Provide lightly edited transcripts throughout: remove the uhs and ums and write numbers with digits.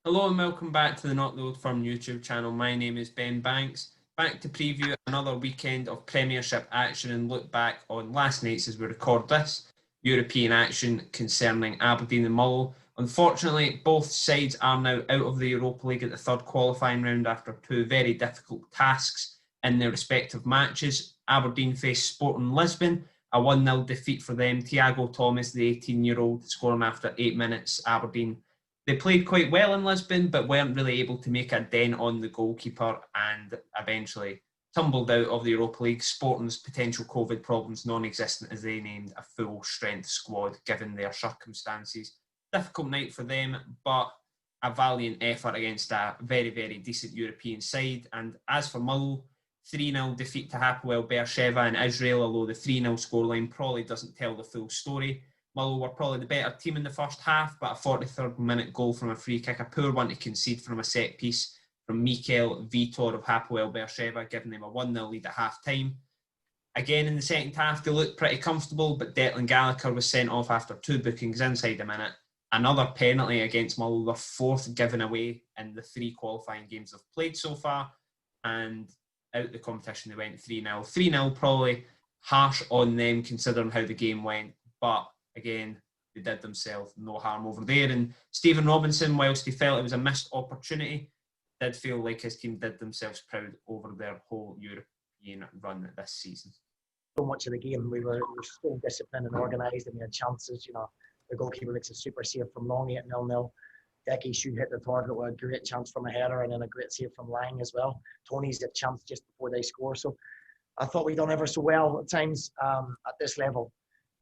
Hello and welcome back to the Not the Old Firm YouTube channel. My name is Ben Banks. Back to preview another weekend of Premiership action and look back on last night's, as we record this, European action concerning Aberdeen and Motherwell. Unfortunately, both sides are now out of the Europa League at the third qualifying round after two very difficult tasks in their respective matches. Aberdeen faced Sporting Lisbon, a 1-0 defeat for them. Tiago Thomas, the 18-year-old, scoring after 8 minutes. Aberdeen, they played quite well in Lisbon, but weren't really able to make a dent on the goalkeeper and eventually tumbled out of the Europa League. Sporting's potential COVID problems non-existent as they named a full-strength squad given their circumstances. Difficult night for them, but a valiant effort against a very, very decent European side. And as for Motherwell, 3-0 defeat to Hapoel Beersheva in Israel, although the 3-0 scoreline probably doesn't tell the full story. Motherwell were probably the better team in the first half, but a 43rd minute goal from a free kick, a poor one to concede from a set piece from Mikel Vitor of Hapoel Beersheva, giving them a 1-0 lead at half time. Again, in the second half, they looked pretty comfortable, but Declan Gallagher was sent off after two bookings inside a minute. Another penalty against Motherwell, their fourth given away in the three qualifying games they've played so far, and out the competition they went 3-0. 3-0 probably harsh on them considering how the game went, but again, they did themselves no harm over there. And Stephen Robinson, whilst he felt it was a missed opportunity, did feel like his team did themselves proud over their whole European run this season. So much of the game, we were so disciplined and organised, and we had chances. The goalkeeper makes a super save from Longy at 0-0. Decky should hit the target with a great chance from a header and then a great save from Lang as well. Tony's a chance just before they score. So I thought we'd done ever so well at times at this level.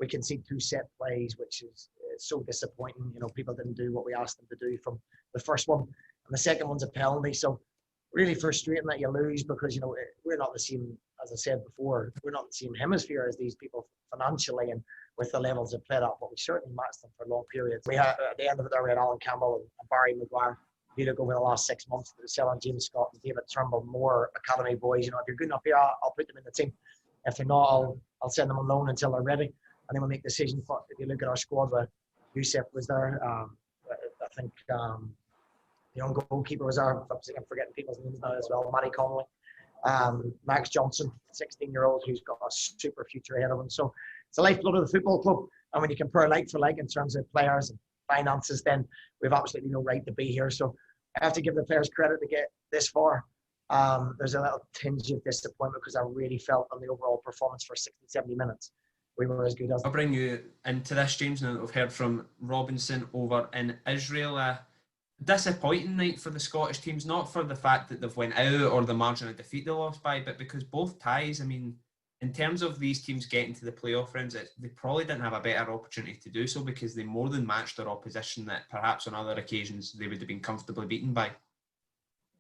We concede two set plays, which is so disappointing. People didn't do what we asked them to do from the first one. And the second one's a penalty. So really frustrating that you lose because, we're not the same, as I said before, we're not the same hemisphere as these people financially and with the levels of play up, but we certainly matched them for long periods. We had, at the end of it there, we had Alan Campbell and Barry Maguire. If you look over the last 6 months, selling James Scott and David Turnbull, more academy boys. If you're good enough here, I'll put them in the team. If they're not, I'll send them on loan until they're ready. And then we'll make decisions. But if you look at our squad, where Youssef was there, I think the young goalkeeper was there. I'm forgetting people's names now as well. Matty Connolly, Max Johnson, 16-year-old, who's got a super future ahead of him. So it's the lifeblood of the football club. And when you compare like for like in terms of players and finances, then we've absolutely no right to be here. So I have to give the players credit to get this far. There's a little tinge of disappointment because I really felt on the overall performance for 60, 70 minutes. We were as good as. I'll bring you into this, James, now that we've heard from Robinson over in Israel. A disappointing night for the Scottish teams, not for the fact that they've went out or the margin of defeat they lost by, but because both ties, in terms of these teams getting to the playoff rounds, they probably didn't have a better opportunity to do so because they more than matched their opposition that perhaps on other occasions they would have been comfortably beaten by.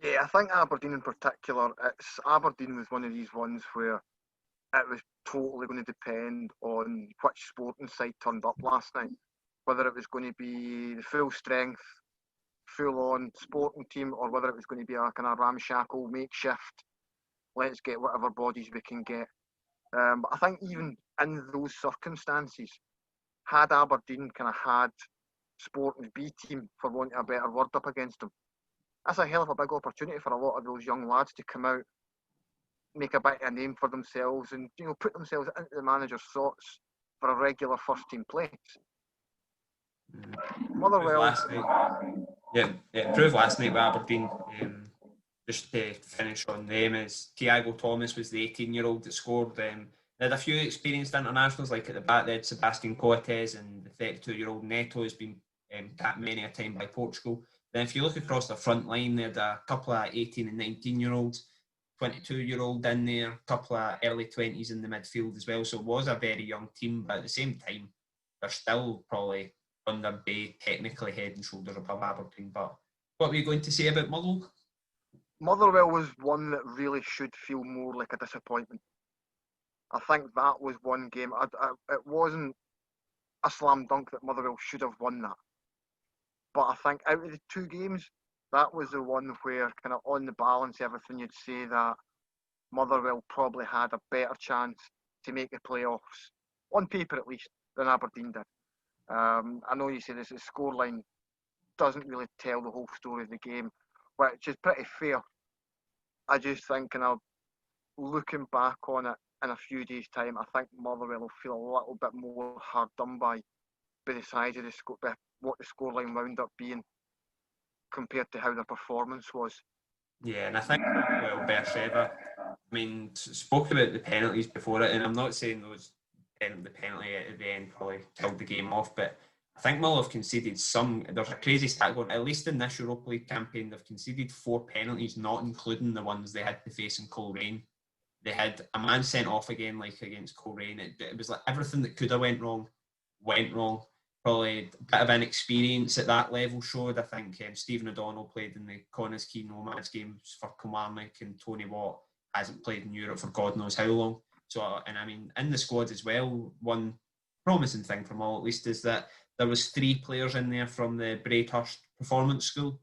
Yeah, I think Aberdeen in particular, Aberdeen was one of these ones where it was totally going to depend on which sporting side turned up last night. Whether it was going to be the full strength, full on sporting team, or whether it was going to be a kind of ramshackle makeshift, let's get whatever bodies we can get. But I think even in those circumstances, had Aberdeen kind of had Sporting's B team, for want of a better word, up against them, that's a hell of a big opportunity for a lot of those young lads to come out, make a bit of a name for themselves, and put themselves into the manager's thoughts for a regular first team place. Motherwell. It proved last night with Aberdeen. Just to finish on them, is Tiago Thomas was the 18-year-old that scored. They had a few experienced internationals, like at the back they had Sebastian Coates, and the 32-year-old Neto has been capped many a time by Portugal. Then if you look across the front line, they had a couple of 18 and 19-year-olds, 22-year-old in there, a couple of early 20s in the midfield as well. So it was a very young team, but at the same time, they're still probably under Bay, technically head and shoulders above Aberdeen. But what were you going to say about Motherwell? Motherwell was one that really should feel more like a disappointment. I think that was one game. It wasn't a slam dunk that Motherwell should have won that. But I think out of the two games, that was the one where kind of on the balance, everything you'd say that Motherwell probably had a better chance to make the playoffs, on paper at least, than Aberdeen did. I know you say this is scoreline doesn't really tell the whole story of the game, which is pretty fair. I just think, looking back on it in a few days' time, I think Motherwell will feel a little bit more hard done by the size of what the scoreline wound up being compared to how their performance was. Yeah, and I think, well, Beersheba, I mean, spoke about the penalties before it, and I'm not saying the penalty at the end probably killed the game off, but I think Mull have conceded there's a crazy stat going, at least in this Europa League campaign, they've conceded 4 penalties, not including the ones they had to face in Coleraine. They had a man sent off again, like against Coleraine. It was like everything that could have went wrong. Probably a bit of inexperience at that level showed. I think Stephen O'Donnell played in the Connah's Key Nomads games for Kilmarnock, and Tony Watt hasn't played in Europe for God knows how long. So, and I mean, in the squad as well, one promising thing from all at least is that there was 3 players in there from the Braidhurst Performance School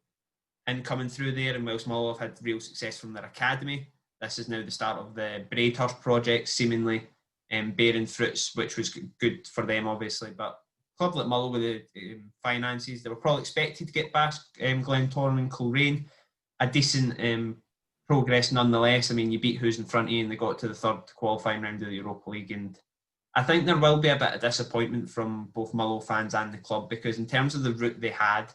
and coming through there, and whilst Mull have had real success from their academy, this is now the start of the Braidhurst project, seemingly bearing fruits, which was good for them, obviously. But club like Mull with the finances, they were probably expected to get past Glentoran and Coleraine. A decent progress nonetheless. I mean, you beat who's in front of you, and they got to the 3rd qualifying round of the Europa League. And I think there will be a bit of disappointment from both Mull like and the club, because in terms of the route they had,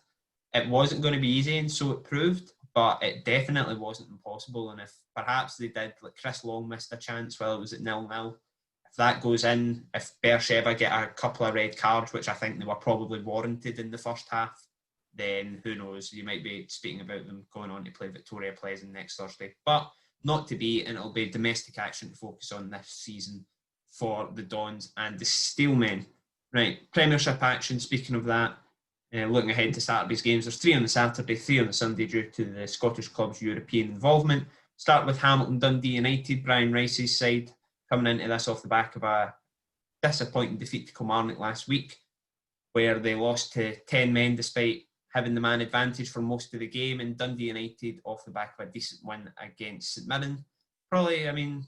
it wasn't going to be easy, and so it proved. But it definitely wasn't impossible. And if perhaps they did, like Chris Long missed a chance while it was at 0-0, if that goes in, if Beersheba get a couple of red cards, which I think they were probably warranted in the first half, then who knows? You might be speaking about them going on to play Victoria Pleasant next Thursday. But not to be, and it'll be domestic action to focus on this season for the Dons and the Steelmen. Right, Premiership action, speaking of that, looking ahead to Saturday's games, there's 3 on the Saturday, 3 on the Sunday due to the Scottish club's European involvement. Start with Hamilton Dundee United, Brian Rice's side, coming into this off the back of a disappointing defeat to Kilmarnock last week, where they lost to 10 men despite having the man advantage for most of the game, and Dundee United off the back of a decent win against St Mirren. Probably, I mean,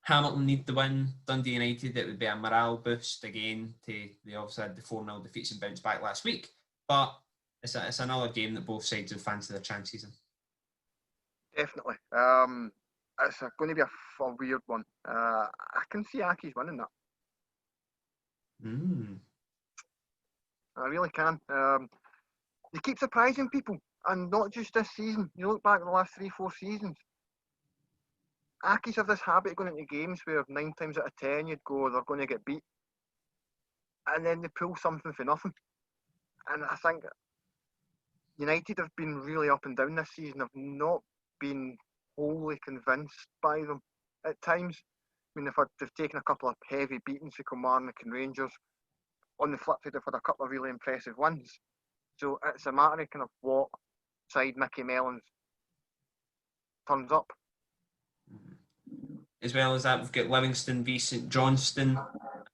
Hamilton need the win. Dundee United, it would be a morale boost again. They obviously had the 4-0 defeats and bounce back last week, but it's another game that both sides have fancied their chances in. Definitely. It's going to be a weird one. I can see Aki's winning that. I really can. They keep surprising people, and not just this season. You look back at the last 3-4 seasons, Aki's have this habit of going into games where 9 times out of 10 you'd go, they're going to get beat, and then they pull something for nothing. And I think United have been really up and down this season. I've not been wholly convinced by them at times. I mean, they've taken a couple of heavy beatings to Kilmarnock and Rangers. On the flip side, they've had a couple of really impressive wins. So it's a matter of kind of what side Mickey Mellons turns up. As well as that, we've got Livingston v St Johnstone. I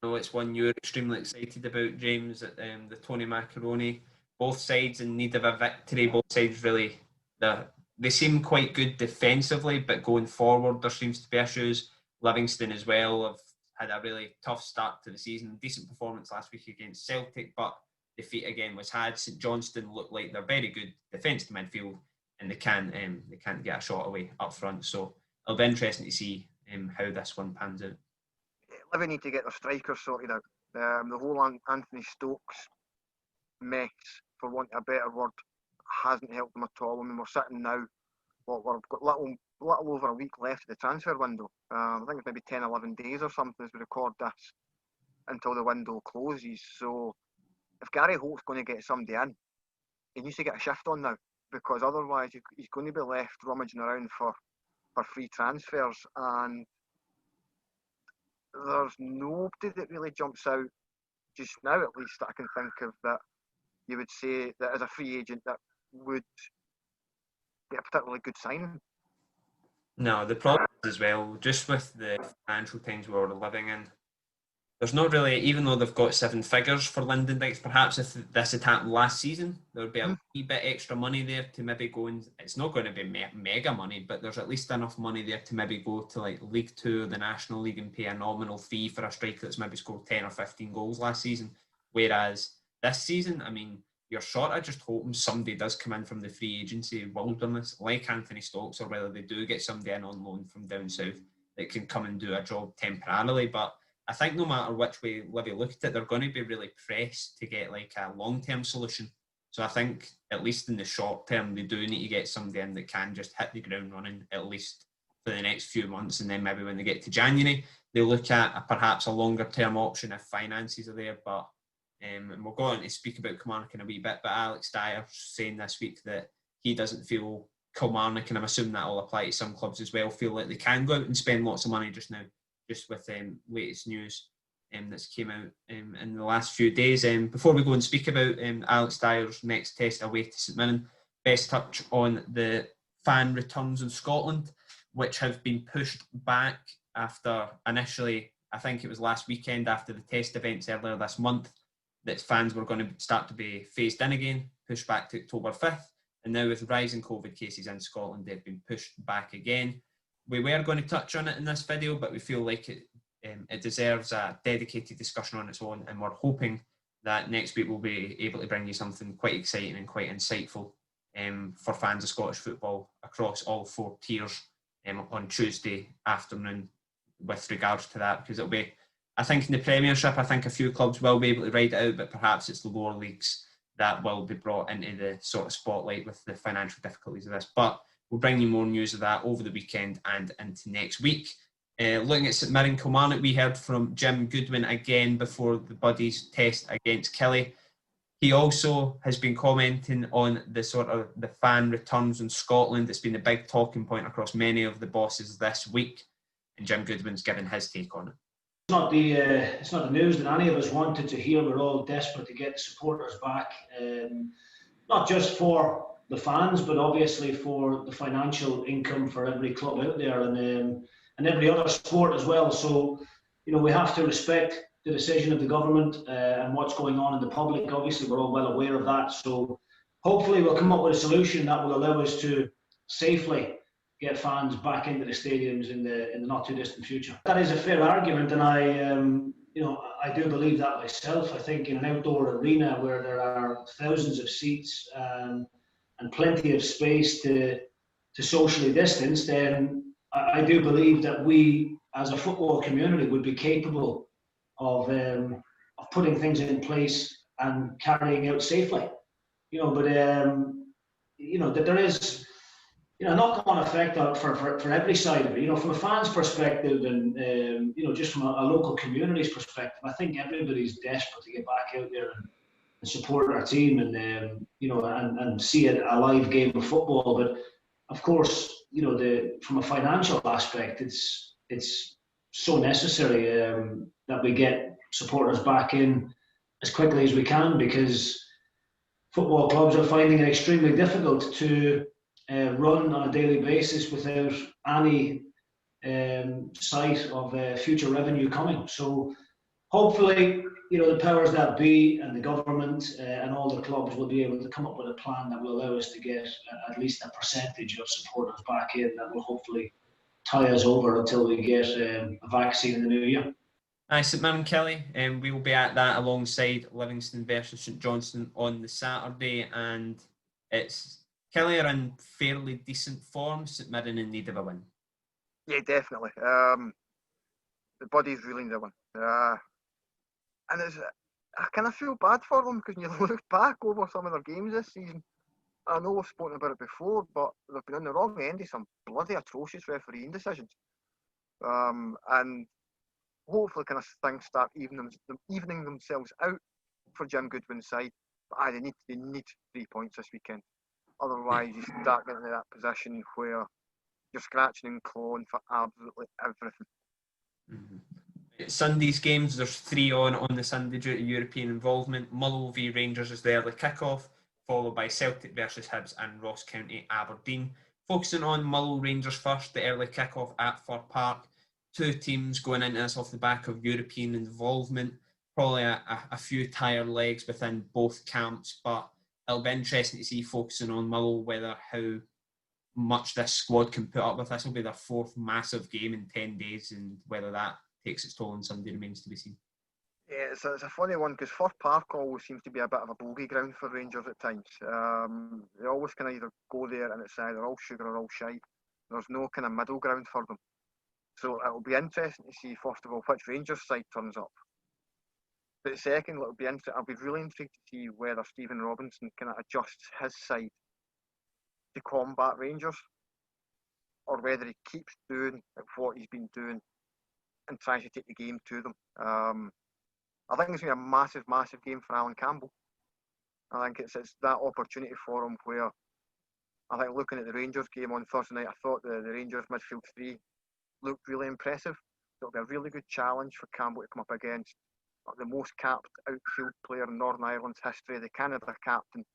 know it's one you're extremely excited about, James, at the Tony Macaroni. Both sides in need of a victory. Both sides really, they seem quite good defensively, but going forward there seems to be issues. Livingston as well have had a really tough start to the season. Decent performance last week against Celtic, but defeat again was had. St Johnstone look like they're very good defence to midfield, and they can't get a shot away up front. So it'll be interesting to see how this one pans out. Livy need to get their strikers sorted out. The whole Anthony Stokes mess, for want of a better word, hasn't helped them at all. I mean, we're sitting now, we've got little over a week left of the transfer window. I think it's maybe 10, 11 days or something as we record this until the window closes. So if Gary Holt's going to get somebody in, he needs to get a shift on now, because otherwise he's going to be left rummaging around for free transfers, and there's nobody that really jumps out just now, at least, that I can think of, that you would say that as a free agent that would be a particularly good signing. No, the problem is as well, just with the financial times we're living in, there's not really, even though they've got 7 figures for Lyndon Dykes, perhaps if this had happened last season, there would be a wee bit extra money there to maybe go and, it's not going to be mega money, but there's at least enough money there to maybe go to like League 2 or the National League and pay a nominal fee for a striker that's maybe scored 10 or 15 goals last season. Whereas this season, I mean, you're sort of just hoping somebody does come in from the free agency wilderness, like Anthony Stokes, or whether they do get somebody in on loan from down south that can come and do a job temporarily. But I think no matter which way Livy look at it, they're going to be really pressed to get like a long-term solution. So I think, at least in the short term, they do need to get somebody in that can just hit the ground running, at least for the next few months. And then maybe when they get to January, they look at perhaps a longer-term option if finances are there. But and we'll go on to speak about Kilmarnock in a wee bit. But Alex Dyer saying this week that he doesn't feel Kilmarnock, and I'm assuming that will apply to some clubs as well, feel like they can go out and spend lots of money just now, just with latest news that's came out in the last few days. Before we go and speak about Alex Dyer's next test away to St Mirren, best touch on the fan returns in Scotland, which have been pushed back after initially, I think it was last weekend after the test events earlier this month, that fans were going to start to be phased in again, pushed back to October 5th. And now with rising COVID cases in Scotland, they've been pushed back again. We were going to touch on it in this video, but we feel like it deserves a dedicated discussion on its own, and we're hoping that next week we'll be able to bring you something quite exciting and quite insightful for fans of Scottish football across all four tiers on Tuesday afternoon with regards to that, because it'll be, I think in the Premiership, I think a few clubs will be able to ride it out, but perhaps it's the lower leagues that will be brought into the sort of spotlight with the financial difficulties of this. But we'll bring you more news of that over the weekend and into next week. Looking at St Mirren Kilmarnock, we heard from Jim Goodwin again before the Buddies test against Kelly. He also has been commenting on the sort of the fan returns in Scotland. It's been a big talking point across many of the bosses this week, and Jim Goodwin's given his take on it. It's not the news that any of us wanted to hear. We're all desperate to get the supporters back, not just for the fans, but obviously for the financial income for every club out there, and every other sport as well. So, we have to respect the decision of the government and what's going on in the public. Obviously, we're all well aware of that. So hopefully we'll come up with a solution that will allow us to safely get fans back into the stadiums in the not too distant future. That is a fair argument, and I do believe that myself. I think in an outdoor arena where there are thousands of seats and plenty of space to socially distance, then I do believe that we, as a football community, would be capable of putting things in place and carrying out safely. But that there is a knock-on effect for every side of it. From a fan's perspective and just from a local community's perspective, I think everybody's desperate to get back out there and support our team and see a live game of football. But of course, from a financial aspect, it's so necessary that we get supporters back in as quickly as we can, because football clubs are finding it extremely difficult to run on a daily basis without any sight of future revenue coming. So hopefully, the powers that be and the government and all the clubs will be able to come up with a plan that will allow us to get at least a percentage of supporters back in that will hopefully tie us over until we get a vaccine in the new year. Aye, St Mirren Kelly, we will be at that alongside Livingston versus St Johnstone on the Saturday, and it's Kelly are in fairly decent form. St Mirren in need of a win. Yeah, definitely. The Buddies really need a win. And I kind of feel bad for them, because when you look back over some of their games this season, I know we've spoken about it before, but they've been on the wrong end of some bloody atrocious refereeing decisions. And hopefully kind of things start evening themselves out for Jim Goodwin's side. But they need 3 points this weekend. Otherwise, you start getting into that position where you're scratching and clawing for absolutely everything. Mm-hmm. Sunday's games, there's 3 on the Sunday due to European involvement. Motherwell v Rangers is the early kick-off, followed by Celtic versus Hibs and Ross County Aberdeen. Focusing on Motherwell Rangers first, the early kick-off at Fir Park. 2 teams going into this off the back of European involvement. Probably a few tired legs within both camps, but it'll be interesting to see, focusing on Motherwell, how much this squad can put up with. This will be their 4th massive game in 10 days, and whether that takes its toll on Sunday remains to be seen. Yeah, it's a funny one because Fir Park always seems to be a bit of a bogey ground for Rangers at times. They always can either go there and it's either all sugar or all shite. There's no kind of middle ground for them. So it'll be interesting to see, first of all, which Rangers side turns up. But second, I'll be really intrigued to see whether Stephen Robinson kind of adjusts his side to combat Rangers, or whether he keeps doing what he's been doing and tries to take the game to them. I think it's going to be a massive, massive game for Alan Campbell. I think it's that opportunity for him where I think looking at the Rangers game on Thursday night, I thought the Rangers midfield three looked really impressive. It'll be a really good challenge for Campbell to come up against the most capped outfield player in Northern Ireland's history, the Canada captain,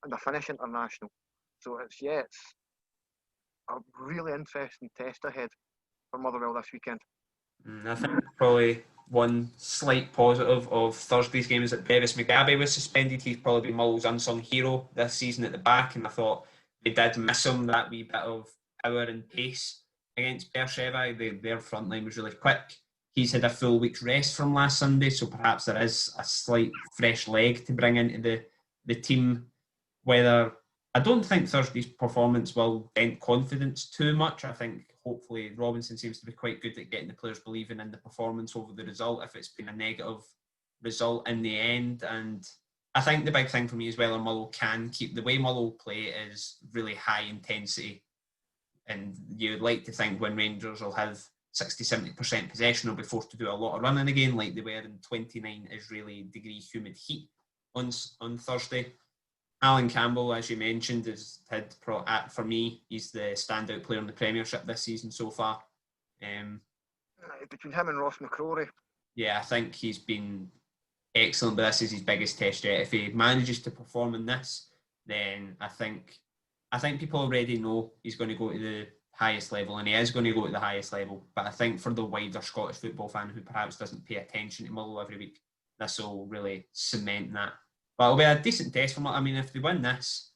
and a Finnish international. So it's a really interesting test ahead for Motherwell this weekend. I think probably one slight positive of Thursday's game is that Bevis McGabby was suspended. He's probably been Mull's unsung hero this season at the back, and I thought they did miss him, that wee bit of power and pace against Beersheba. Their front line was really quick. He's had a full week's rest from last Sunday, so perhaps there is a slight fresh leg to bring into the team. Whether I don't think Thursday's performance will dent confidence too much. I think hopefully Robinson seems to be quite good at getting the players believing in the performance over the result if it's been a negative result in the end. And I think the big thing for me is whether Mull can keep the way Mull play is really high intensity. And you'd like to think when Rangers will have 60-70% possession, will be forced to do a lot of running again, like they were in 29 Israeli degree humid heat on Thursday. Alan Campbell, as you mentioned, for me, he's the standout player in the Premiership this season so far. Between him and Ross McCrory. Yeah, I think he's been excellent, but this is his biggest test yet. If he manages to perform in this, then I think people already know he's going to go to the highest level, and he is going to go to the highest level. But I think for the wider Scottish football fan who perhaps doesn't pay attention to Mull every week, this will really cement that. But it'll be a decent test for Mull. I mean, if they win this,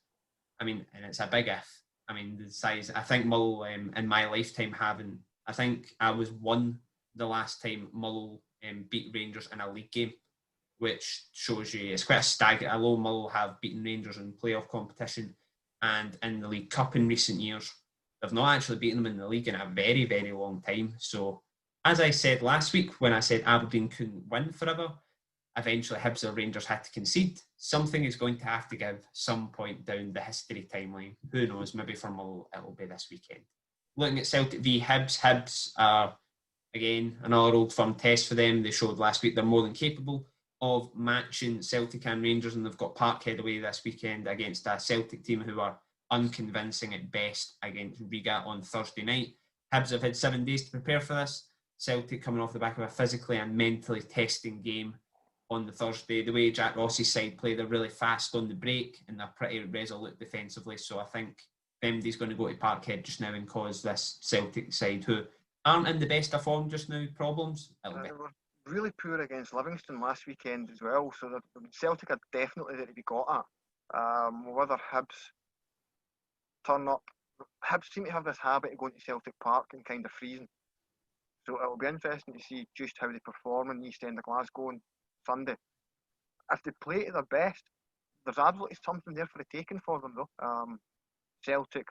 and it's a big if. The size. I think Mull in my lifetime I think I was one the last time Mull beat Rangers in a league game, which shows you it's quite a stagger. Although Mull have beaten Rangers in playoff competition and in the League Cup in recent years, they've not actually beaten them in the league in a very, very long time. So, as I said last week when I said Aberdeen couldn't win forever, eventually Hibs or Rangers had to concede. Something is going to have to give some point down the history timeline. Who knows? Maybe for Mull it'll be this weekend. Looking at Celtic v Hibs are, again, another old firm test for them. They showed last week they're more than capable of matching Celtic and Rangers, and they've got Parkhead away this weekend against a Celtic team who are unconvincing at best against Riga on Thursday night. Hibs have had 7 days to prepare for this. Celtic coming off the back of a physically and mentally testing game on the Thursday. The way Jack Ross's side play, they're really fast on the break and they're pretty resolute defensively. So I think Femdy's going to go to Parkhead just now and cause this Celtic side, who aren't in the best of form just now, problems. They were really poor against Livingston last weekend as well. So Celtic are definitely there to be got at. Whether Hibs turn up, Hibs seem to have this habit of going to Celtic Park and kind of freezing. So it'll be interesting to see just how they perform in the East End of Glasgow on Sunday. If they play to their best, there's absolutely something there for the taking for them though. Celtic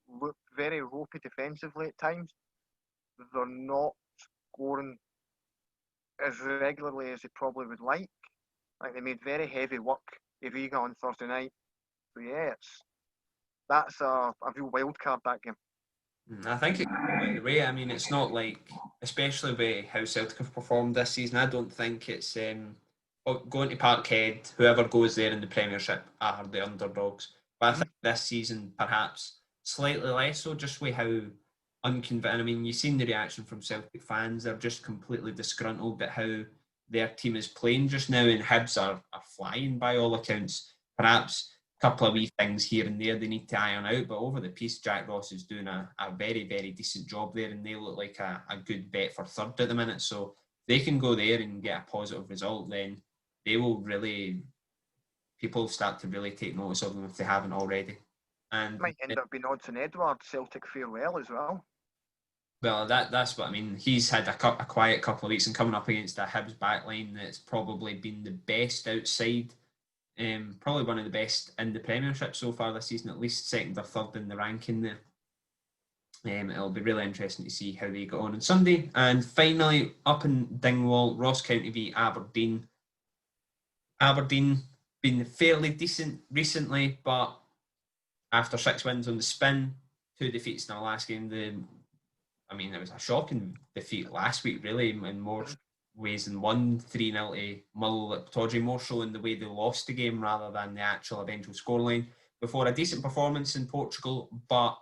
look very ropey defensively at times. They're not scoring as regularly as they probably would like. Like they made very heavy work of Riga on Thursday night. So yeah, that's a real wild card, that game. I think it could go either way. It's not like, especially with how Celtic have performed this season, I don't think it's going to Parkhead, whoever goes there in the Premiership are the underdogs. But I think this season, perhaps slightly less so, just with how unconvincing. You've seen the reaction from Celtic fans. They're just completely disgruntled at how their team is playing just now, and Hibs are flying by all accounts. Perhaps couple of wee things here and there they need to iron out, but over the piece Jack Ross is doing a very, very decent job there, and they look like a good bet for third at the minute. So if they can go there and get a positive result, then they will really, people start to really take notice of them if they haven't already. And might end up being odds and Edward Celtic farewell as well. Well, that's what I mean. He's had a quiet couple of weeks, and coming up against a Hibs backline that's probably been the best outside, probably one of the best in the Premiership so far this season, at least second or third in the ranking there. It'll be really interesting to see how they get on Sunday. And finally, up in Dingwall, Ross County v Aberdeen. Aberdeen been fairly decent recently, but after 6 wins on the spin, 2 defeats in the last game, it was a shocking defeat last week, really, in more ways than one. 3-0 to Mull at Tawdry, more so in the way they lost the game rather than the actual eventual scoreline. Before a decent performance in Portugal, but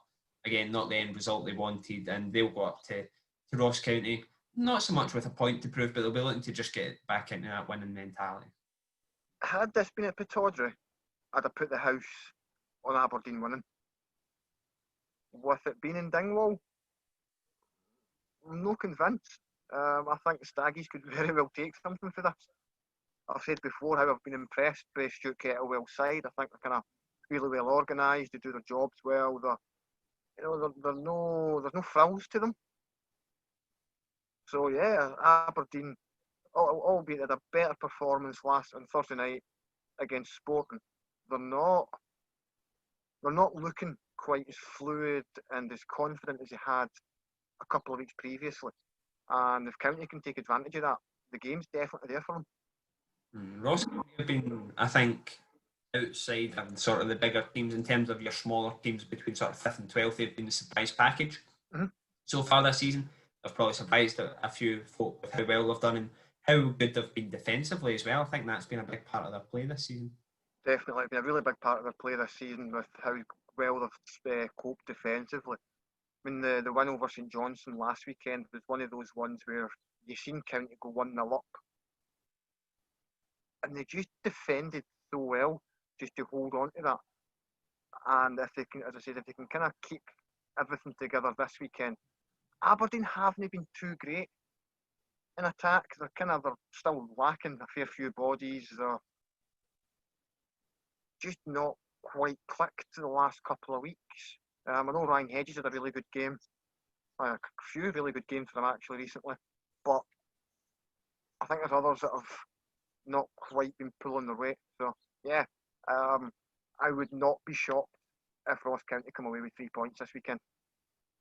again, not the end result they wanted, and they'll go up to Ross County, not so much with a point to prove, but they'll be looking to just get back into that winning mentality. Had this been at Pittodrie, I'd have put the house on Aberdeen winning. With it being in Dingwall, I'm not convinced. I think the Staggies could very well take something for this. I've said before how I've been impressed by Stuart Kettlewell's side. I think they're kind of really well organised. They do their jobs well. There's no frills to them. So yeah, Aberdeen, albeit had a better performance on Thursday night against Sporting, they're not looking quite as fluid and as confident as they had a couple of weeks previously. And if County can take advantage of that, the game's definitely there for them. Ross have been, I think, outside of sort of the bigger teams in terms of your smaller teams between sort of 5th and 12th. They've been the surprise package so far this season. They've probably surprised a few folk with how well they've done and how good they've been defensively as well. I think that's been a big part of their play this season. Definitely been a really big part of their play this season with how well they've coped defensively. I mean, the win over St Johnstone last weekend was one of those ones where you seen County go 1-0 up, and they just defended so well just to hold on to that. And if they can, as I said, if they can kind of keep everything together this weekend, Aberdeen haven't been too great in attack. They're still lacking a fair few bodies. They're just not quite clicked the last couple of weeks. I know Ryan Hedges had a really good game. A few really good games for him actually recently. But I think there's others that have not quite been pulling their weight. So, yeah, I would not be shocked if Ross County come away with 3 points this weekend.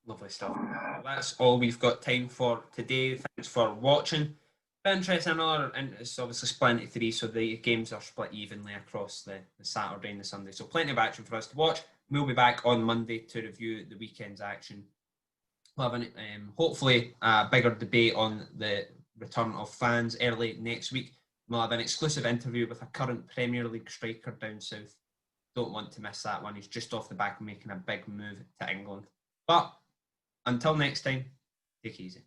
Lovely stuff. Well, that's all we've got time for today. Thanks for watching. Interesting, and it's obviously split into 3, so the games are split evenly across the Saturday and the Sunday. So plenty of action for us to watch. We'll be back on Monday to review the weekend's action. We'll have hopefully a bigger debate on the return of fans early next week. We'll have an exclusive interview with a current Premier League striker down south. Don't want to miss that one. He's just off the back of making a big move to England. But until next time, take it easy.